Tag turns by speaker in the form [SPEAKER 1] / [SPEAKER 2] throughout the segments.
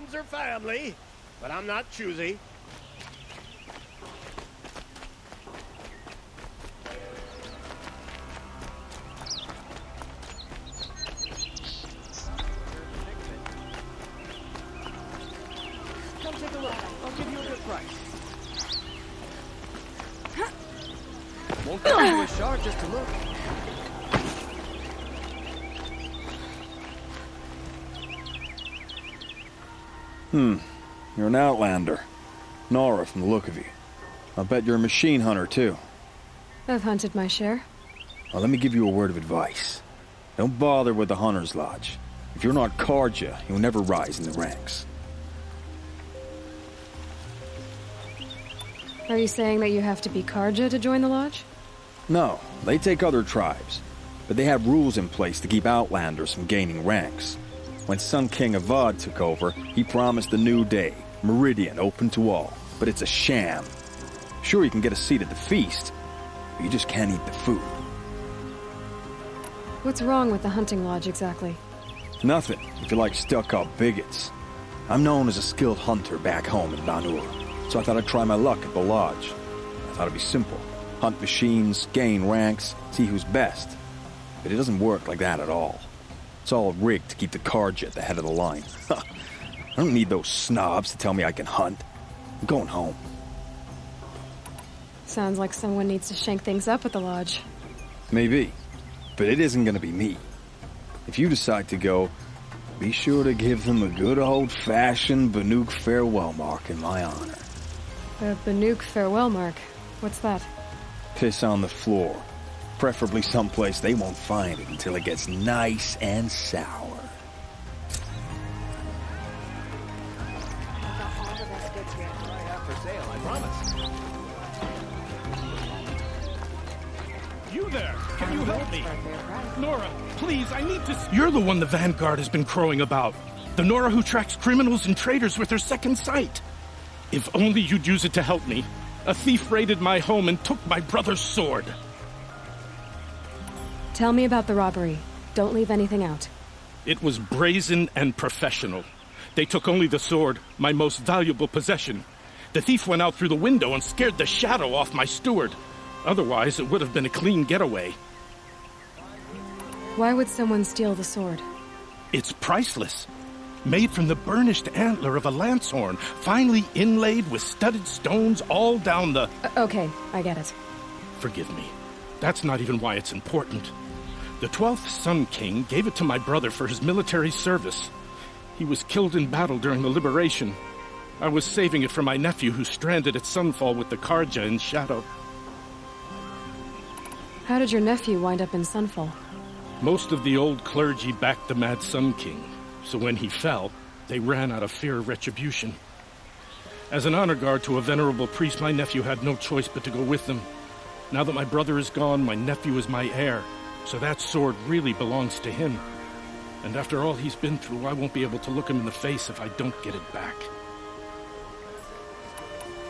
[SPEAKER 1] friends or family, but I'm not choosy. Come take a look. I'll give you a good price. Won't give you a shard just to look.
[SPEAKER 2] You're an outlander. Nora from the look of you. I'll bet you're a machine hunter, too.
[SPEAKER 3] I've hunted my share.
[SPEAKER 2] Well, let me give you a word of advice. Don't bother with the Hunter's Lodge. If you're not Carja, you'll never rise in the ranks.
[SPEAKER 3] Are you saying that you have to be Carja to join the lodge?
[SPEAKER 2] No, they take other tribes. But they have rules in place to keep outlanders from gaining ranks. When Sun King Avad took over, he promised a new day, Meridian open to all. But it's a sham. Sure, you can get a seat at the feast, but you just can't eat the food.
[SPEAKER 3] What's wrong with the hunting lodge exactly?
[SPEAKER 2] Nothing, if you like stuck-up bigots. I'm known as a skilled hunter back home in Banuk, so I thought I'd try my luck at the lodge. I thought it'd be simple. Hunt machines, gain ranks, see who's best. But it doesn't work like that at all. It's all rigged to keep the Carja at the head of the line. I don't need those snobs to tell me I can hunt. I'm going home.
[SPEAKER 3] Sounds like someone needs to shank things up at the lodge.
[SPEAKER 2] Maybe. But it isn't gonna be me. If you decide to go, be sure to give them a good old-fashioned Banuk farewell mark in my honor.
[SPEAKER 3] The Banuk farewell mark. What's that?
[SPEAKER 2] Piss on the floor. Preferably someplace they won't find it until it gets nice and sour.
[SPEAKER 4] You there! Can you help me? Nora, please, I need to... You're the one the Vanguard has been crowing about. The Nora who tracks criminals and traitors with her second sight. If only you'd use it to help me. A thief raided my home and took my brother's sword.
[SPEAKER 3] Tell me about the robbery. Don't leave anything out.
[SPEAKER 4] It was brazen and professional. They took only the sword, my most valuable possession. The thief went out through the window and scared the shadow off my steward. Otherwise, it would have been a clean getaway.
[SPEAKER 3] Why would someone steal the sword?
[SPEAKER 4] It's priceless. Made from the burnished antler of a lancehorn, finely inlaid with studded stones all down the...
[SPEAKER 3] Okay, I get it.
[SPEAKER 4] Forgive me. That's not even why it's important. The 12th Sun King gave it to my brother for his military service. He was killed in battle during the liberation. I was saving it for my nephew who's stranded at Sunfall with the Carja in Shadow.
[SPEAKER 3] How did your nephew wind up in Sunfall?
[SPEAKER 4] Most of the old clergy backed the Mad Sun King, so when he fell, they ran out of fear of retribution. As an honor guard to a venerable priest, my nephew had no choice but to go with them. Now that my brother is gone, my nephew is my heir, so that sword really belongs to him. And after all he's been through, I won't be able to look him in the face if I don't get it back.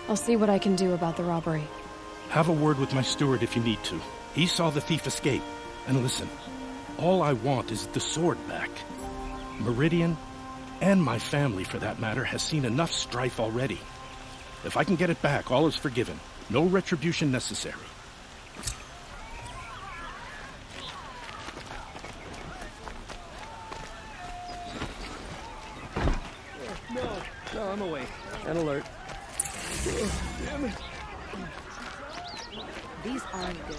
[SPEAKER 3] I'll see what I can do about the robbery.
[SPEAKER 4] Have a word with my steward if you need to. He saw the thief escape. And listen, all I want is the sword back. Meridian, and my family for that matter, has seen enough strife already. If I can get it back, all is forgiven. No retribution necessary.
[SPEAKER 1] No, I'm awake. And alert. Damn it.
[SPEAKER 5] These aren't good.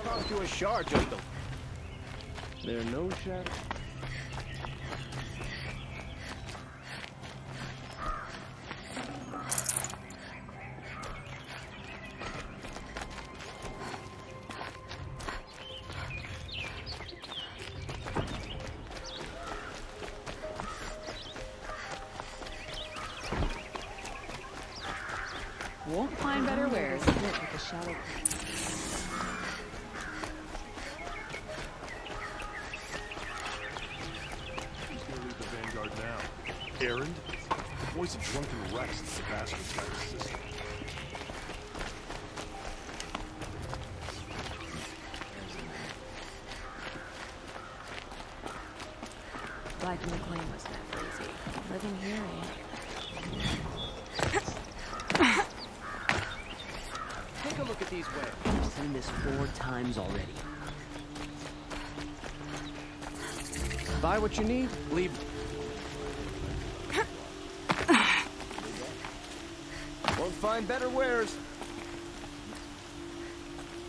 [SPEAKER 1] Cost you a shard, just to... There are no shadows.
[SPEAKER 5] Won't find better wares. Sit with the shadow.
[SPEAKER 6] Who's gonna lead the Vanguard now? Errand? The boy's a drunken wreck since the bastards got his sister.
[SPEAKER 5] Black McLean was not crazy. Living here ain't.
[SPEAKER 1] Take a look at these wares. I've seen this 4 times already. Buy what you need, leave. Won't find better wares.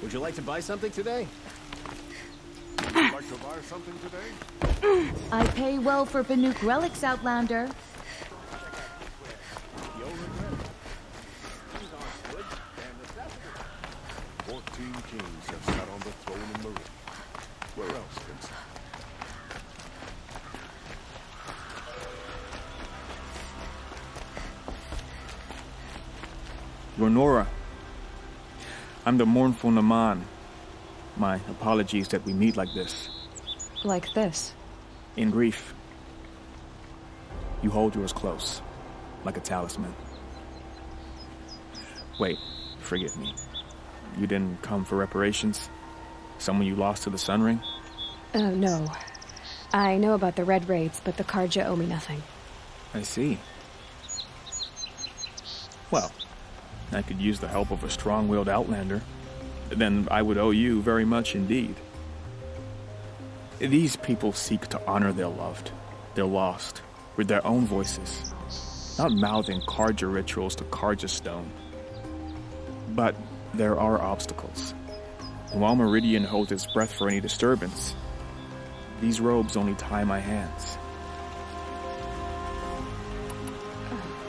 [SPEAKER 1] Would you like to buy something today?
[SPEAKER 6] Would you like to buy something today?
[SPEAKER 7] I pay well for Banuk relics, Outlander.
[SPEAKER 6] 14 kings have sat on the throne in Marie. Where else, Vincent?
[SPEAKER 8] You're Nora. I'm the mournful Naman. My apologies that we meet like this.
[SPEAKER 3] Like this.
[SPEAKER 8] In grief. You hold yours close, like a talisman. Wait, forgive me. You didn't come for reparations? Someone you lost to the Sun Ring?
[SPEAKER 3] No. I know about the Red Raids, but the Carja owe me nothing.
[SPEAKER 8] I see. Well, I could use the help of a strong-willed outlander. Then I would owe you very much indeed. These people seek to honor their loved, their lost, with their own voices, not mouthing Carja rituals to Carja stone. But there are obstacles. And while Meridian holds its breath for any disturbance, these robes only tie my hands.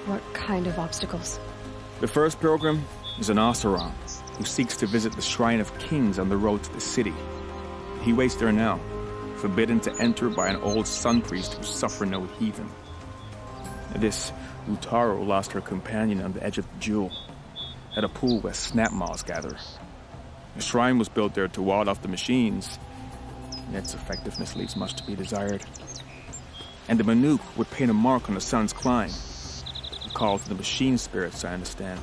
[SPEAKER 3] What kind of obstacles?
[SPEAKER 8] The first pilgrim is an Oseram who seeks to visit the Shrine of Kings on the road to the city. He waits there now, forbidden to enter by an old sun priest who suffer no heathen. This Utaro lost her companion on the edge of the jewel, at a pool where snap moths gather. The shrine was built there to ward off the machines, and its effectiveness leaves much to be desired. And the Banuk would paint a mark on the sun's climb, a call to the machine spirits, I understand.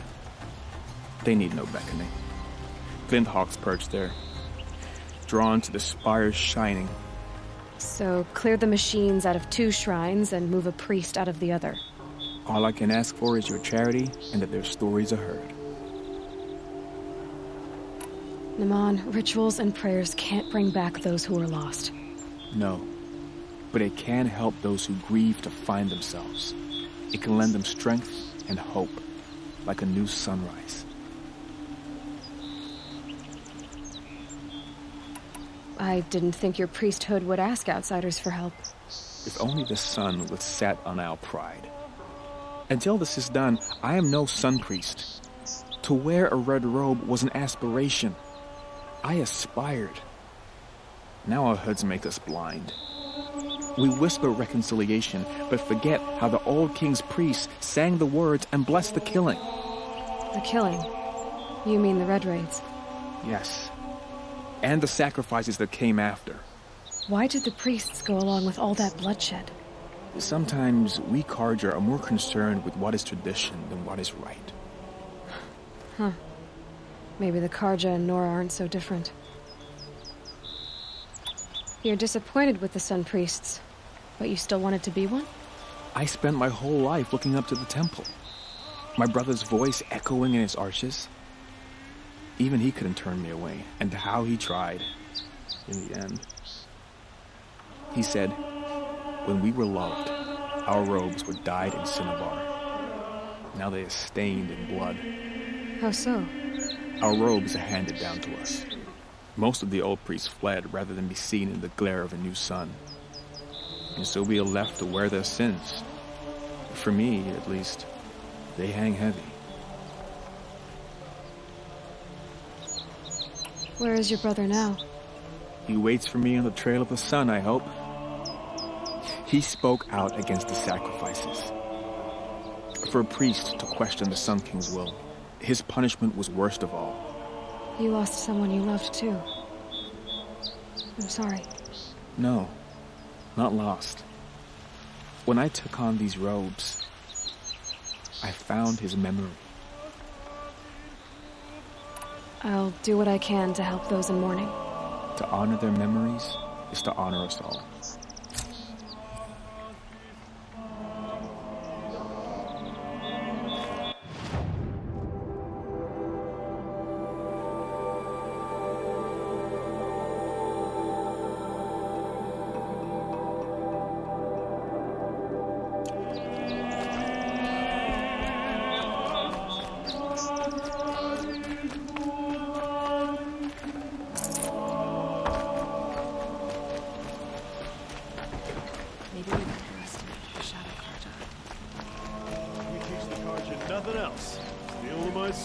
[SPEAKER 8] They need no beckoning. Flint hawks perch there, drawn to the spires shining.
[SPEAKER 3] So, clear the machines out of 2 shrines and move a priest out of the other.
[SPEAKER 8] All I can ask for is your charity and that their stories are heard.
[SPEAKER 3] Naman, rituals and prayers can't bring back those who are lost.
[SPEAKER 8] No, but it can help those who grieve to find themselves. It can lend them strength and hope, like a new sunrise.
[SPEAKER 3] I didn't think your priesthood would ask outsiders for help.
[SPEAKER 8] If only the sun would set on our pride. Until this is done, I am no sun priest. To wear a red robe was an aspiration. I aspired. Now our hoods make us blind. We whisper reconciliation, but forget how the old king's priests sang the words and blessed the killing.
[SPEAKER 3] The killing? You mean the Red Raids?
[SPEAKER 8] Yes. And the sacrifices that came after.
[SPEAKER 3] Why did the priests go along with all that bloodshed?
[SPEAKER 8] Sometimes we Carja are more concerned with what is tradition than what is right.
[SPEAKER 3] Huh. Maybe the Carja and Nora aren't so different. You're disappointed with the Sun Priests, but you still wanted to be one?
[SPEAKER 8] I spent my whole life looking up to the temple. My brother's voice echoing in its arches. Even he couldn't turn me away, and how he tried, in the end. He said, when we were loved, our robes were dyed in cinnabar. Now they are stained in blood.
[SPEAKER 3] How so?
[SPEAKER 8] Our robes are handed down to us. Most of the old priests fled rather than be seen in the glare of a new sun. And so we are left to wear their sins. For me, at least, they hang heavy.
[SPEAKER 3] Where is your brother now?
[SPEAKER 8] He waits for me on the trail of the sun, I hope. He spoke out against the sacrifices. For a priest to question the Sun King's will, his punishment was worst of all.
[SPEAKER 3] You lost someone you loved, too. I'm sorry.
[SPEAKER 8] No, not lost. When I took on these robes, I found his memory.
[SPEAKER 3] I'll do what I can to help those in mourning.
[SPEAKER 8] To honor their memories is to honor us all.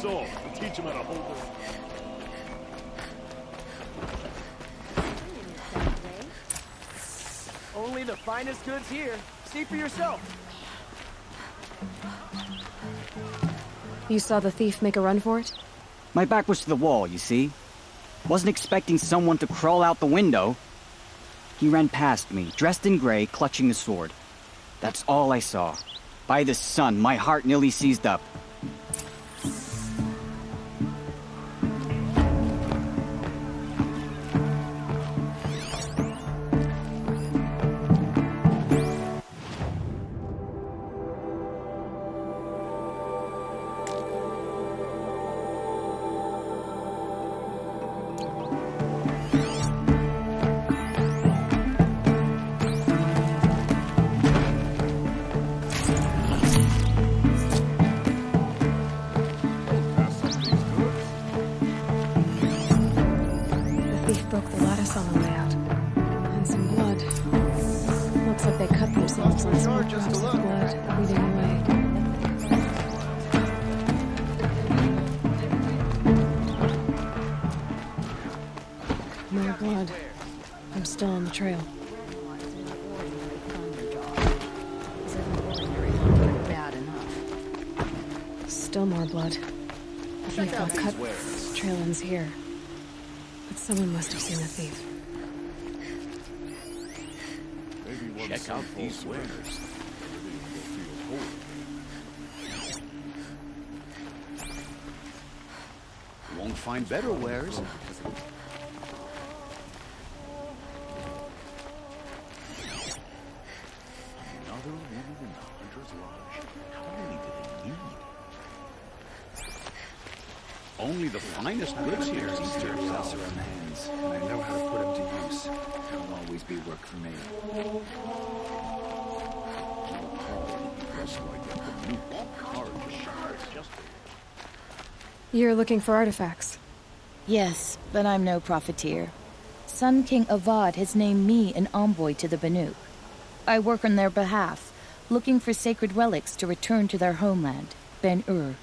[SPEAKER 6] soul and teach him how to hold their...
[SPEAKER 1] Only the finest goods here. See for yourself.
[SPEAKER 3] You saw the thief make a run for it?
[SPEAKER 9] My back was to the wall, you see? Wasn't expecting someone to crawl out the window. He ran past me, dressed in gray, clutching the sword. That's all I saw. By the sun, my heart nearly seized up.
[SPEAKER 3] Broke the lattice on the way out. And some blood. Looks like they cut themselves on small drops of blood, bleeding away. More blood. I'm still on the trail.
[SPEAKER 7] Bad enough.
[SPEAKER 3] Still more blood. I think got cut. Trail ends here. But someone must have seen the thief.
[SPEAKER 1] Check out these wares. Won't find better wares. Another woman in the Hunter's Lodge. How many do they need? Only the finest goods here.
[SPEAKER 2] Easter bells are in the hands, and I know how to put them to use. There'll always be work for me.
[SPEAKER 3] You're looking for artifacts.
[SPEAKER 7] Yes, but I'm no profiteer. Sun King Avad has named me an envoy to the Banuk. I work on their behalf, looking for sacred relics to return to their homeland, Ben-Ur.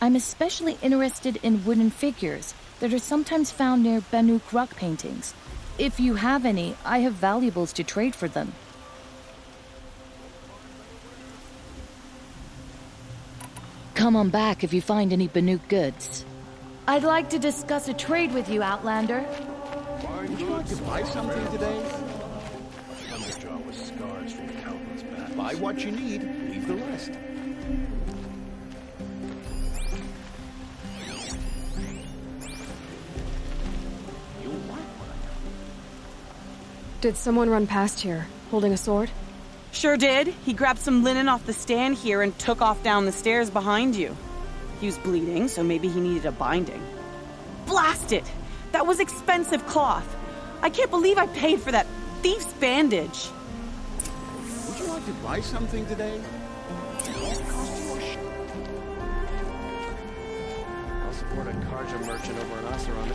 [SPEAKER 7] I'm especially interested in wooden figures that are sometimes found near Banuk rock paintings. If you have any, I have valuables to trade for them. Come on back if you find any Banuk goods. I'd like to discuss a trade with you, Outlander.
[SPEAKER 1] Would you like to buy something today? Thunderjaw with scars from countless battles. Buy what you need, leave the rest.
[SPEAKER 3] Did someone run past here, holding a sword?
[SPEAKER 10] Sure did. He grabbed some linen off the stand here and took off down the stairs behind you. He was bleeding, so maybe he needed a binding. Blast it! That was expensive cloth. I can't believe I paid for that thief's bandage.
[SPEAKER 1] Would you like to buy something today? I'll support a Carja merchant over an Oseram.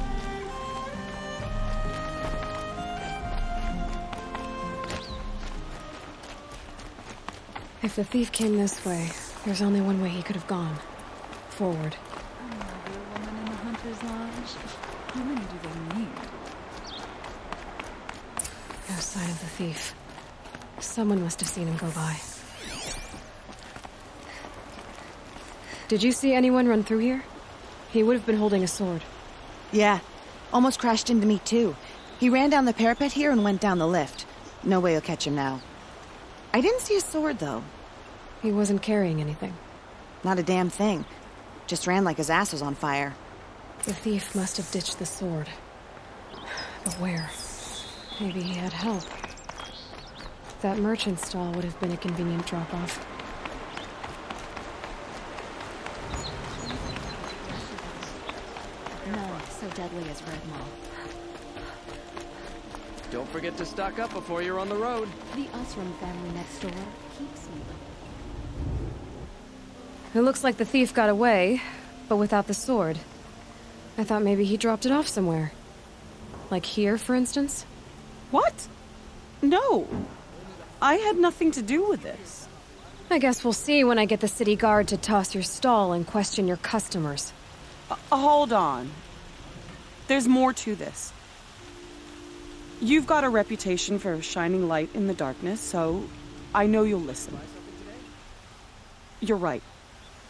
[SPEAKER 3] If the thief came this way, there's only one way he could have gone. Forward.
[SPEAKER 5] Another woman in the Hunter's Lodge. How many do they need?
[SPEAKER 3] No sign of the thief. Someone must have seen him go by. Did you see anyone run through here? He would have been holding a sword.
[SPEAKER 11] Yeah. Almost crashed into me, too. He ran down the parapet here and went down the lift. No way you'll catch him now. I didn't see a sword, though.
[SPEAKER 3] He wasn't carrying anything.
[SPEAKER 11] Not a damn thing. Just ran like his ass was on fire.
[SPEAKER 3] The thief must have ditched the sword. But where? Maybe he had help. That merchant stall would have been a convenient drop-off.
[SPEAKER 5] No, so deadly as red moth.
[SPEAKER 1] Don't forget to stock up before you're on the road.
[SPEAKER 5] The Osram family next door keeps me.
[SPEAKER 3] It looks like the thief got away, but without the sword. I thought maybe he dropped it off somewhere. Like here, for instance?
[SPEAKER 10] What? No. I had nothing to do with this.
[SPEAKER 3] I guess we'll see when I get the city guard to toss your stall and question your customers.
[SPEAKER 10] Hold on. There's more to this. You've got a reputation for shining light in the darkness, so I know you'll listen. You're right.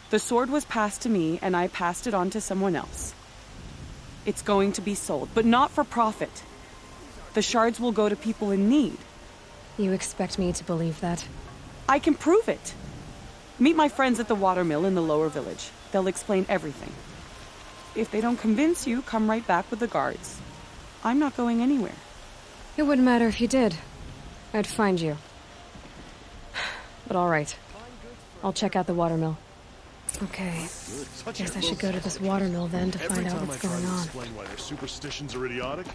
[SPEAKER 10] The sword was passed to me, and I passed it on to someone else. It's going to be sold, but not for profit. The shards will go to people in need.
[SPEAKER 3] You expect me to believe that?
[SPEAKER 10] I can prove it. Meet my friends at the watermill in the lower village. They'll explain everything. If they don't convince you, come right back with the guards. I'm not going anywhere.
[SPEAKER 3] It wouldn't matter if you did. I'd find you. But all right. I'll check out the watermill. Okay. Guess I should go to this watermill then to find out what's going on.
[SPEAKER 6] Explain why their superstitions are idiotic.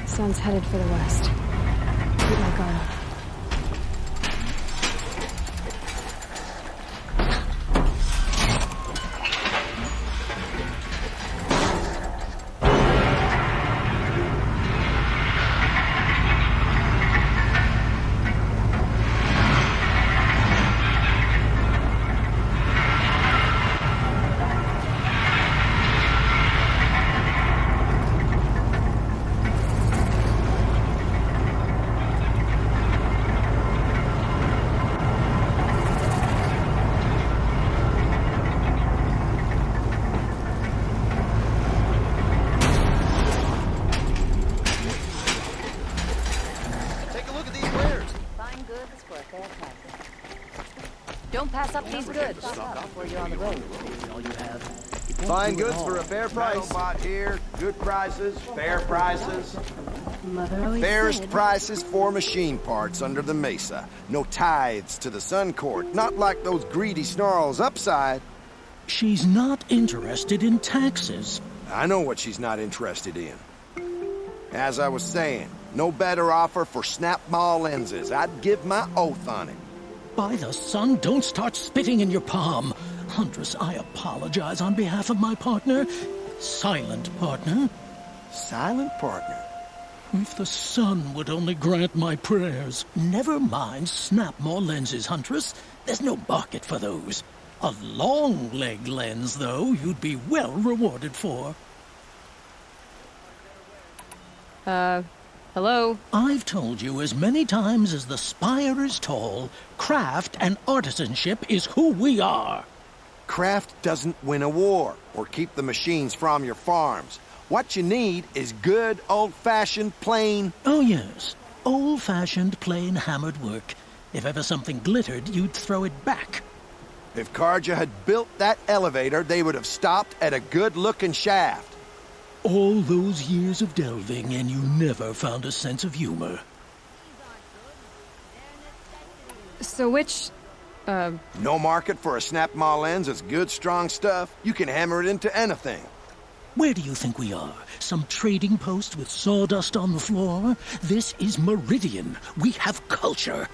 [SPEAKER 3] Sun's headed for the west. Keep my guard up.
[SPEAKER 12] Don't pass up these goods before you're on the road.
[SPEAKER 1] Fine goods for a fair price. Bought here, good prices, fair prices. Fairest prices for machine parts under the mesa. No tithes to the Sun Court, not like those greedy snarls upside.
[SPEAKER 13] She's not interested in taxes.
[SPEAKER 1] I know what she's not interested in. As I was saying, no better offer for snap-maw lenses. I'd give my oath on it.
[SPEAKER 13] By the sun, don't start spitting in your palm. Huntress, I apologize on behalf of my partner. Silent partner.
[SPEAKER 1] Silent partner?
[SPEAKER 13] If the sun would only grant my prayers. Never mind snap-maw lenses, Huntress. There's no market for those. A long-leg lens, though, you'd be well rewarded for.
[SPEAKER 3] Hello?
[SPEAKER 13] I've told you as many times as the spire is tall, craft and artisanship is who we are.
[SPEAKER 1] Craft doesn't win a war or keep the machines from your farms. What you need is good, old-fashioned, plain...
[SPEAKER 13] Oh, yes. Old-fashioned, plain hammered work. If ever something glittered, you'd throw it back.
[SPEAKER 1] If Carja had built that elevator, they would have stopped at a good-looking shaft.
[SPEAKER 13] All those years of delving, and you never found a sense of humor.
[SPEAKER 3] So which,
[SPEAKER 1] No market for a snap-maw lens is good, strong stuff. You can hammer it into anything.
[SPEAKER 13] Where do you think we are? Some trading post with sawdust on the floor? This is Meridian. We have culture.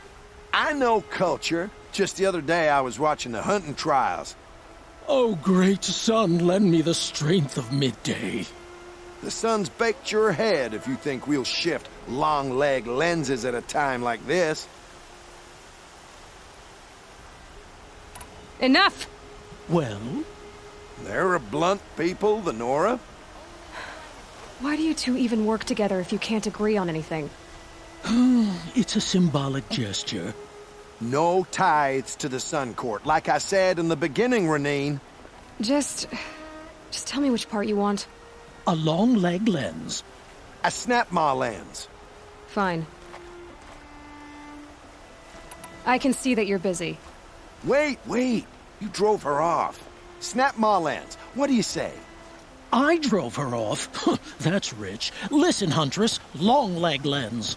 [SPEAKER 1] I know culture. Just the other day I was watching the hunting trials.
[SPEAKER 13] Oh, great sun, lend me the strength of midday.
[SPEAKER 1] The sun's baked your head if you think we'll shift long-leg lenses at a time like this.
[SPEAKER 3] Enough!
[SPEAKER 13] Well?
[SPEAKER 1] They're a blunt people, the Nora.
[SPEAKER 3] Why do you two even work together if you can't agree on anything?
[SPEAKER 13] It's a symbolic gesture.
[SPEAKER 1] No tithes to the Sun Court, like I said in the beginning, Renine.
[SPEAKER 3] Just tell me which part you want.
[SPEAKER 13] A long-leg lens.
[SPEAKER 1] A snap-maw lens.
[SPEAKER 3] Fine. I can see that you're busy.
[SPEAKER 1] Wait! You drove her off. Snap Mawlands, what do you say?
[SPEAKER 13] I drove her off? That's rich. Listen, Huntress, long leg lens.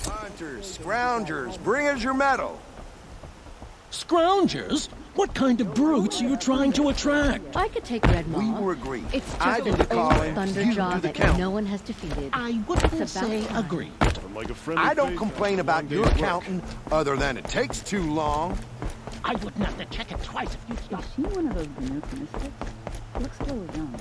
[SPEAKER 1] Hunters, scroungers, bring us your metal.
[SPEAKER 13] Scroungers? What kind of brutes are you trying to attract?
[SPEAKER 12] I could take Red Maw.
[SPEAKER 1] We were agreed.
[SPEAKER 12] It's just
[SPEAKER 1] I do
[SPEAKER 12] an
[SPEAKER 1] the
[SPEAKER 12] old
[SPEAKER 1] calling,
[SPEAKER 12] thunder
[SPEAKER 1] you
[SPEAKER 12] jaw
[SPEAKER 1] do the
[SPEAKER 12] that
[SPEAKER 1] counting.
[SPEAKER 12] no one has defeated.
[SPEAKER 13] I wouldn't
[SPEAKER 12] It's about
[SPEAKER 13] say
[SPEAKER 12] time.
[SPEAKER 13] agreed.
[SPEAKER 6] Like a friendly
[SPEAKER 1] I don't
[SPEAKER 6] face
[SPEAKER 1] complain
[SPEAKER 6] after
[SPEAKER 1] about
[SPEAKER 6] one
[SPEAKER 1] your
[SPEAKER 6] day's work.
[SPEAKER 1] counting, other than it takes too long.
[SPEAKER 13] I wouldn't have to check it twice if you stopped.
[SPEAKER 5] Is she one of those Banuk mystics? Looks a little young.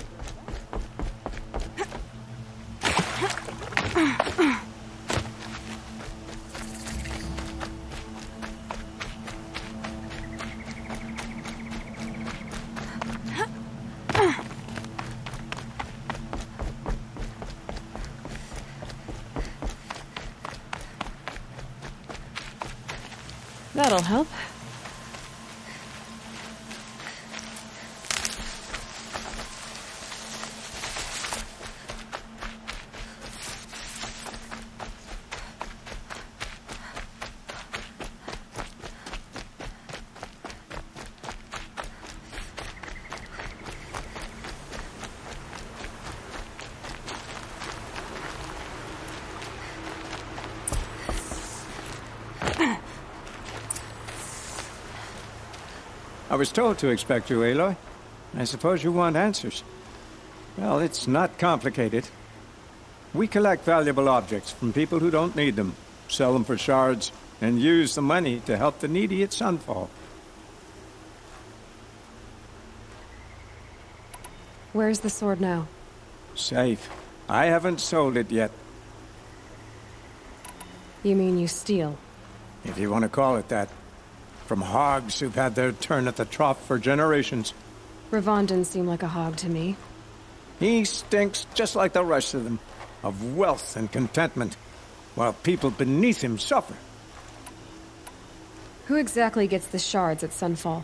[SPEAKER 3] That'll help.
[SPEAKER 14] I was told to expect you, Aloy. I suppose you want answers. Well, it's not complicated. We collect valuable objects from people who don't need them, sell them for shards, and use the money to help the needy at Sunfall.
[SPEAKER 3] Where's the sword now?
[SPEAKER 14] Safe. I haven't sold it yet,
[SPEAKER 3] You mean you steal?
[SPEAKER 14] if you want to call it that. From hogs who've had their turn at the trough for generations.
[SPEAKER 3] Ravon didn't seem like a hog to me.
[SPEAKER 14] He stinks just like the rest of them, of wealth and contentment, while people beneath him suffer.
[SPEAKER 3] Who exactly gets the shards at Sunfall?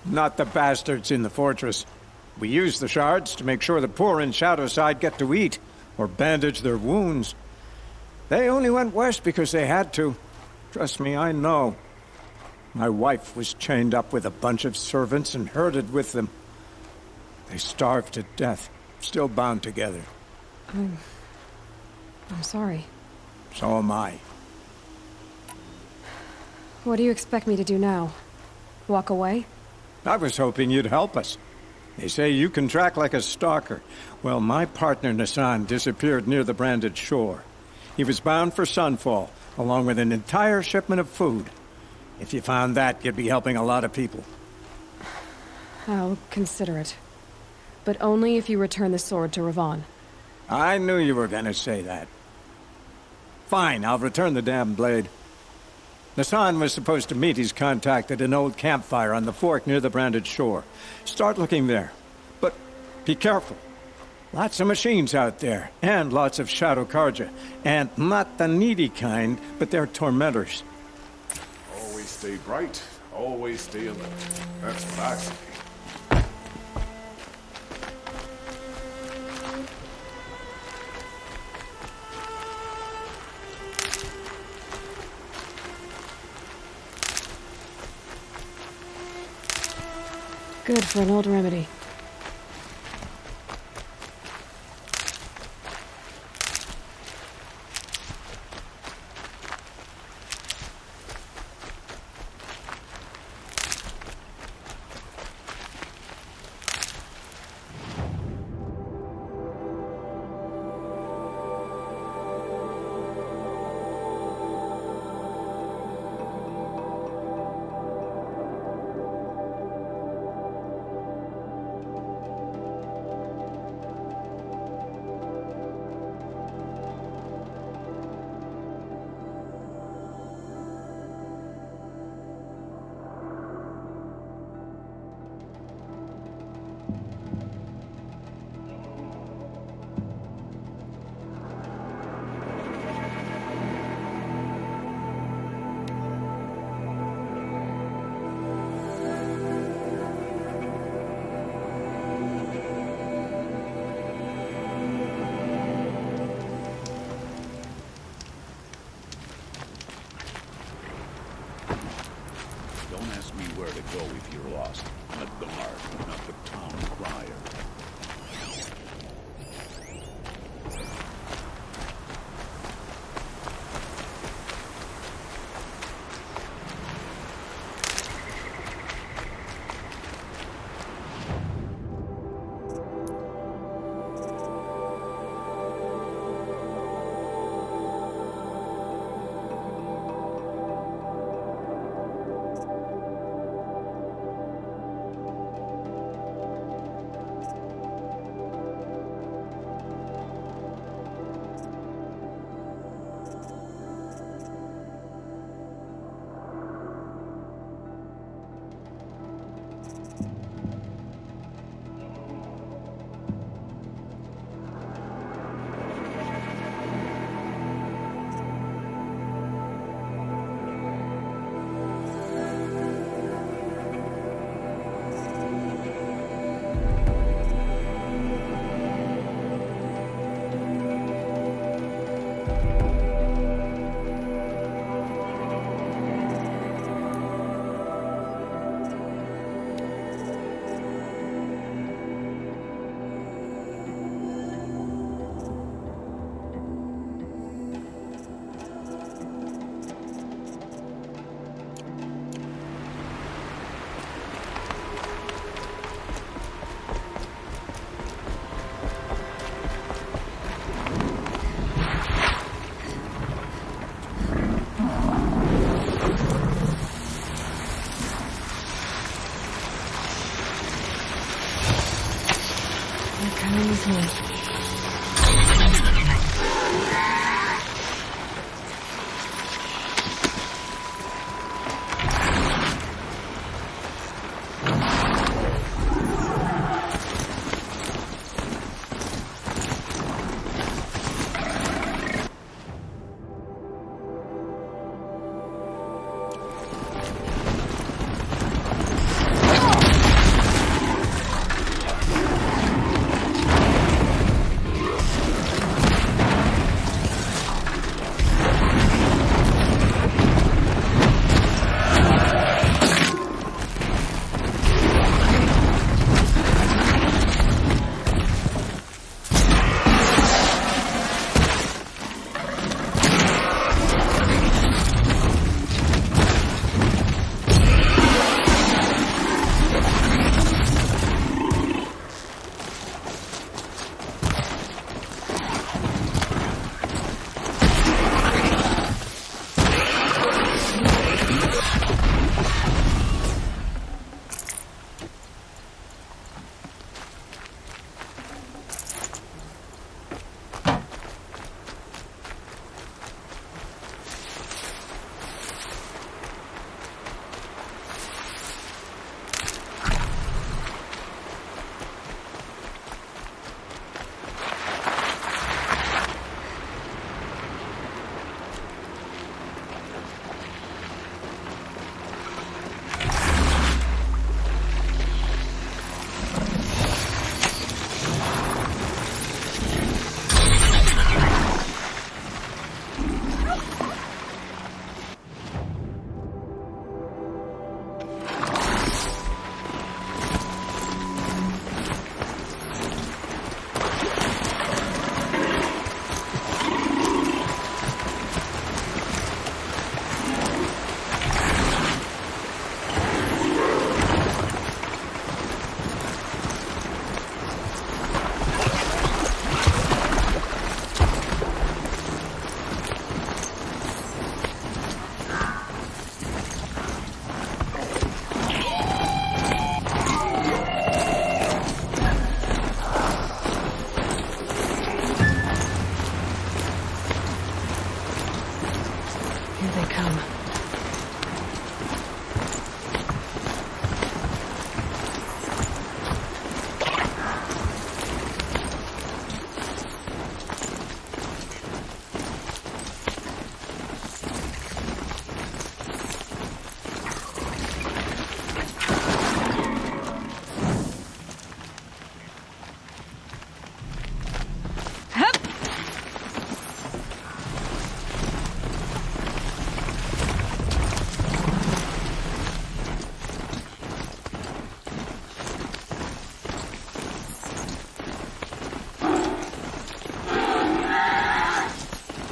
[SPEAKER 14] Not the bastards in the fortress. We use the shards to make sure the poor in Shadowside get to eat, or bandage their wounds. They only went west because they had to. Trust me, I know. My wife was chained up with a bunch of servants and herded with them. They starved to death, still bound together.
[SPEAKER 3] I'm sorry.
[SPEAKER 14] So am I.
[SPEAKER 3] What do you expect me to do now? Walk away?
[SPEAKER 14] I was hoping you'd help us. They say you can track like a stalker. Well, my partner Nassan disappeared near the branded shore. He was bound for Sunfall, along with an entire shipment of food. If you found that, you'd be helping a lot of people.
[SPEAKER 3] I'll consider it. But only if you return the sword to Ravon.
[SPEAKER 14] I knew you were gonna say that. Fine, I'll return the damn blade. Nassan was supposed to meet his contact at an old campfire on the fork near the branded shore. Start looking there. But be careful. Lots of machines out there, and lots of Shadow Carja. And not the needy kind, but they're tormentors.
[SPEAKER 6] Always stay bright, always stay alert. That's what I say.
[SPEAKER 3] Good for an old remedy. Excuse me.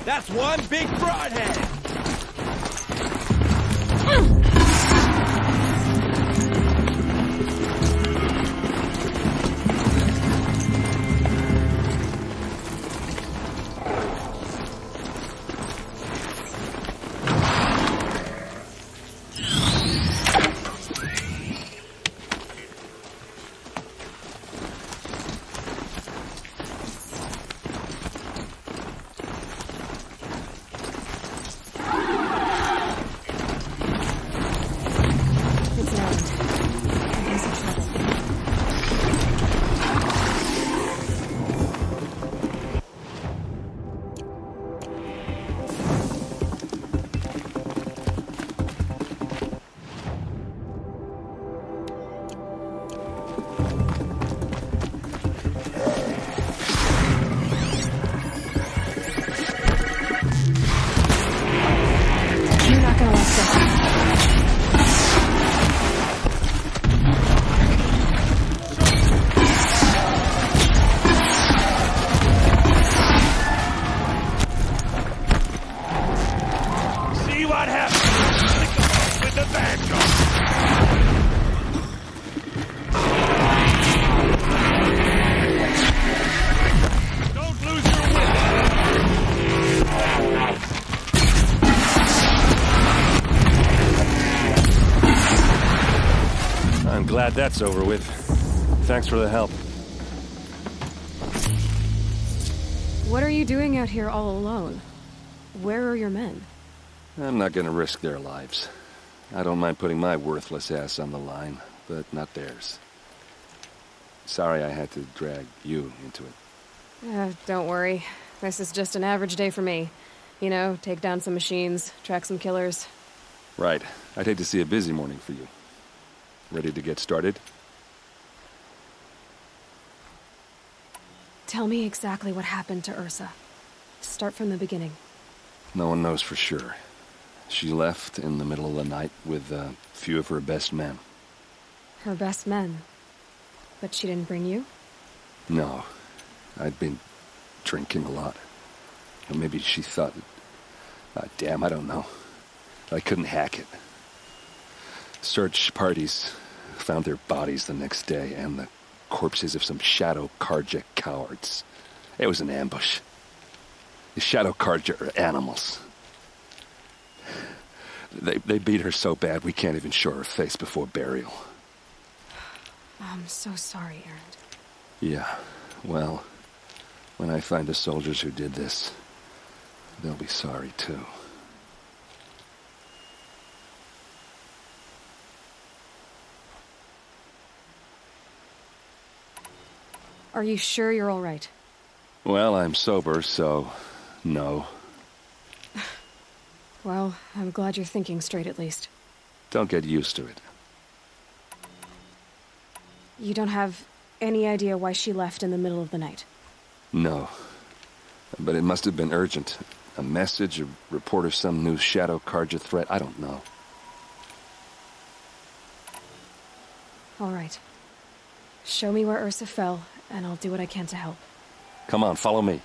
[SPEAKER 15] That's one big broadhead!
[SPEAKER 6] Glad that's over with. Thanks for the help.
[SPEAKER 3] What are you doing out here all alone? Where are your men?
[SPEAKER 16] I'm not gonna risk their lives. I don't mind putting my worthless ass on the line, but not theirs. Sorry I had to drag you into it.
[SPEAKER 3] Don't worry. This is just an average day for me. You know, take down some machines, track some killers.
[SPEAKER 16] Right. I'd hate to see a busy morning for you. Ready to get started?
[SPEAKER 3] Tell me exactly what happened to Ursa. Start from the beginning.
[SPEAKER 16] No one knows for sure. She left in the middle of the night with a few of her best men.
[SPEAKER 3] Her best men? But she didn't bring you?
[SPEAKER 16] No. I'd been drinking a lot. Or maybe she thought... damn, I don't know. I couldn't hack it. Search parties found their bodies the next day, and the corpses of some shadow Carja cowards. It was an ambush. The shadow Carja are animals. They beat her so bad we can't even show her face before burial.
[SPEAKER 3] I'm so sorry, Erend.
[SPEAKER 16] Yeah, well, when I find the soldiers who did this, they'll be sorry too.
[SPEAKER 3] Are you sure you're all right?
[SPEAKER 16] Well, I'm sober, so no.
[SPEAKER 3] Well, I'm glad you're thinking straight at least.
[SPEAKER 16] Don't get used to it.
[SPEAKER 3] You don't have any idea why she left in the middle of the night?
[SPEAKER 16] No. But it must have been urgent. A message, a report of some new shadow Carja threat, I don't know.
[SPEAKER 3] All right. Show me where Ursa fell, and I'll do what I can to help.
[SPEAKER 16] Come on, follow me.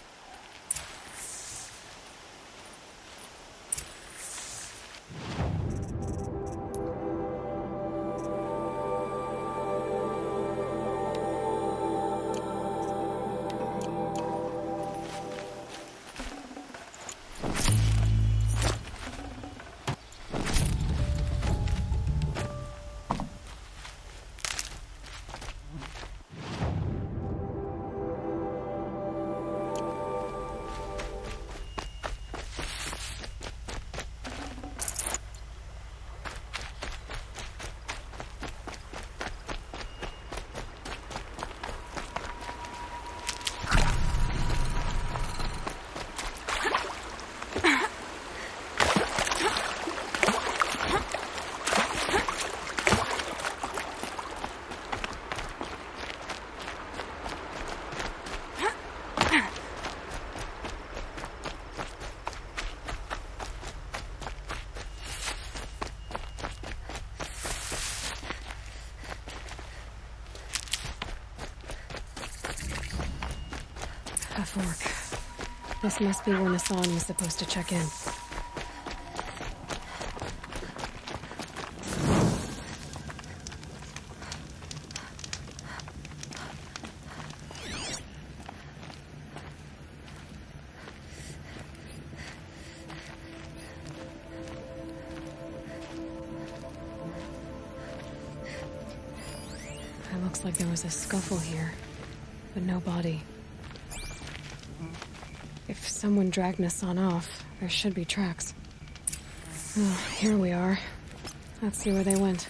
[SPEAKER 3] A fork. This must be where Nassan was supposed to check in. It looks like there was a scuffle here, but no body. If someone dragged Nassan off, there should be tracks. Oh, here we are. Let's see where they went.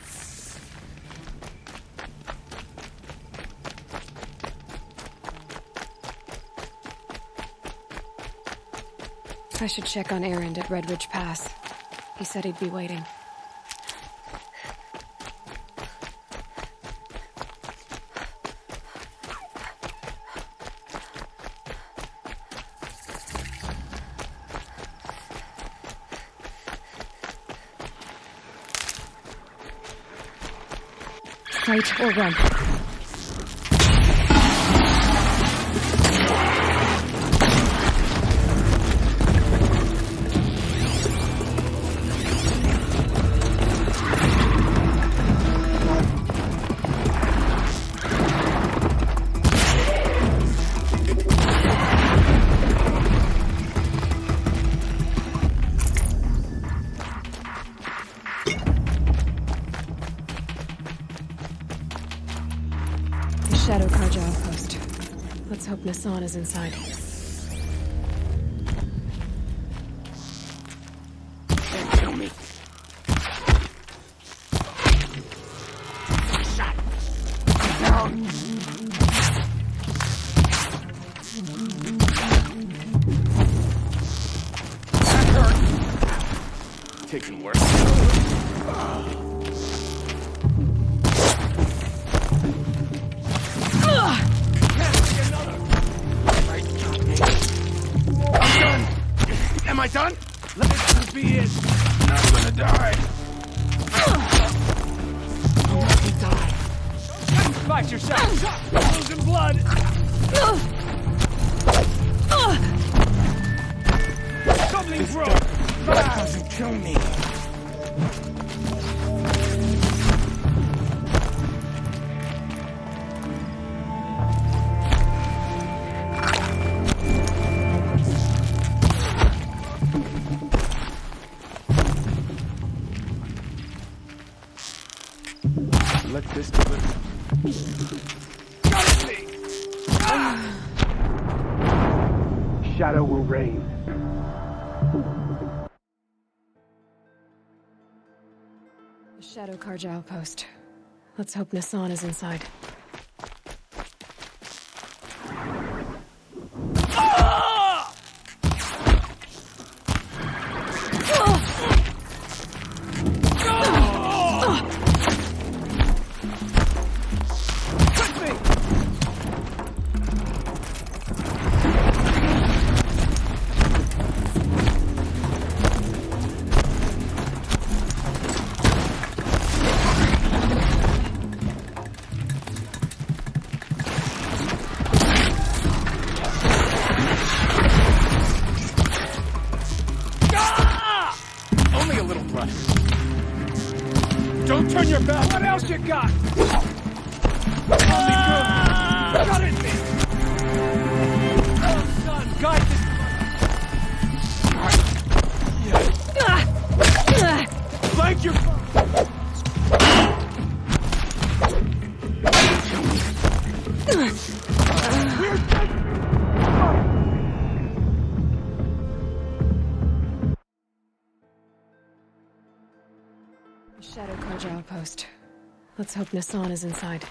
[SPEAKER 3] I should check on Erend at Red Ridge Pass. He said he'd be waiting. Fight or run. Shadow Carja outpost. Let's hope Nassan is inside.
[SPEAKER 15] Taking work. I'm done! Am I done? Let this be it. I'm gonna die. Let me die. Fight yourself! Losing blood! Something's wrong! That doesn't kill me. Let this do it. Got me! Shadow will reign.
[SPEAKER 3] The Shadow Carja outpost. Let's hope Nassan is inside.
[SPEAKER 15] Don't turn your back! What else you got? Only good! Got it, me! Oh, son, guide this... Flank your...
[SPEAKER 3] Shadow Carja outpost. Let's hope Nassan is inside.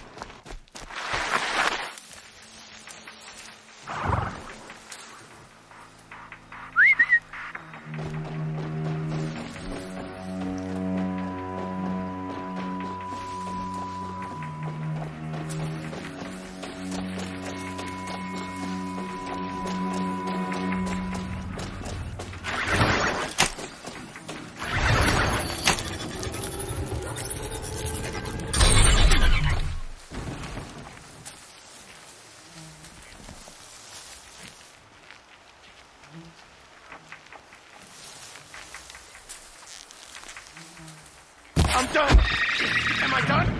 [SPEAKER 15] I'm done! Am I done?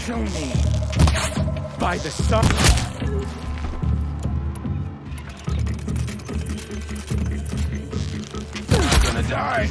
[SPEAKER 15] Kill me by the sun. I'm gonna die.